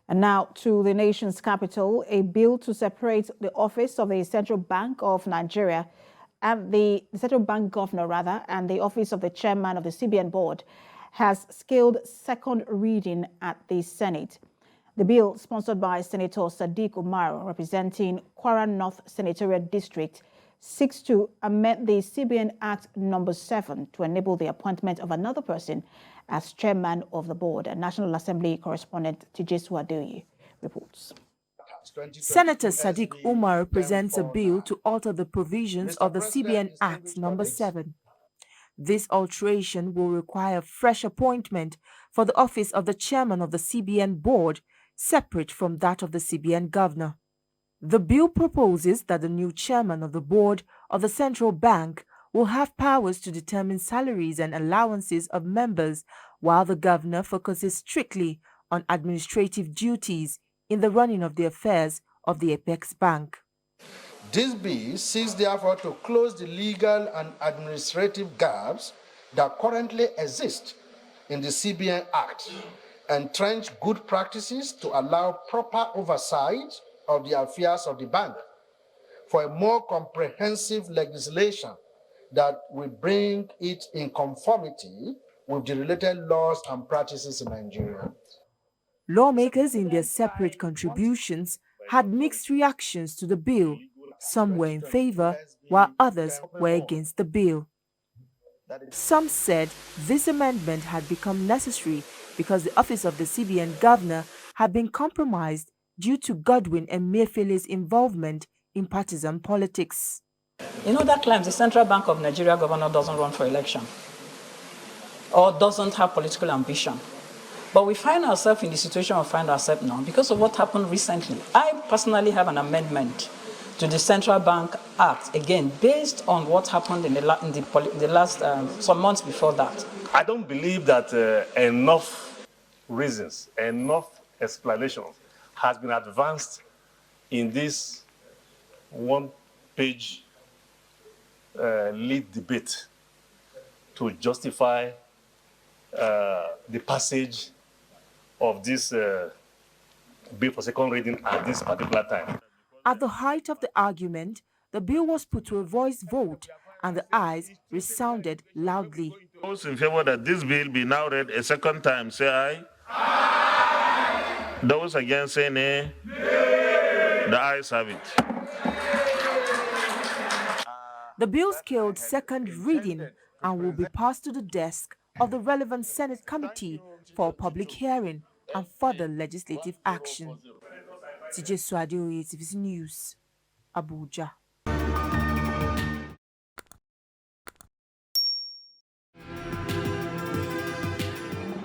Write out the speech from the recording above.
And now to the nation's capital, a bill to separate the office of the Central Bank of Nigeria and the Central Bank Governor, rather, and the office of the Chairman of the CBN Board has scaled second reading at the Senate. The bill, sponsored by Senator Sadiq Umar, representing Kwara North Senatorial District, seeks to amend the CBN Act No. 7 to enable the appointment of another person as chairman of the board. And National Assembly correspondent Tijesu Adeoye reports. Senator Sadiq Umar presents a bill to alter the provisions of the CBN Act No. 7. This alteration will require fresh appointment for the office of the chairman of the CBN Board, separate from that of the CBN governor. The bill proposes that the new chairman of the board of the central bank will have powers to determine salaries and allowances of members, while the governor focuses strictly on administrative duties in the running of the affairs of the Apex Bank. This bill seeks therefore to close the legal and administrative gaps that currently exist in the CBN Act, entrench good practices to allow proper oversight of the affairs of the bank, for a more comprehensive legislation that will bring it in conformity with the related laws and practices in Nigeria. Lawmakers in their separate contributions had mixed reactions to the bill. Some were in favor, while others were against the bill. Some said this amendment had become necessary because the office of the CBN governor had been compromised due to Godwin Emefiele's involvement in partisan politics. In other claims, the Central Bank of Nigeria governor doesn't run for election or doesn't have political ambition. But we find ourselves in the situation we find ourselves now because of what happened recently. I personally have an amendment to the Central Bank Act, again, based on what happened in the last some months before that. I don't believe that enough reasons, enough explanations has been advanced in this one-page lead debate to justify the passage of this bill for second reading at this particular time. At the height of the argument, the bill was put to a voice vote and the ayes resounded loudly. Those in favor that this bill be now read a second time, say aye. Aye. Those against, say nay. Nay. The ayes have it. The bill scaled second reading and will be passed to the desk of the relevant Senate committee for public hearing and further legislative action. Tijesu Adeoye, CBN News, Abuja.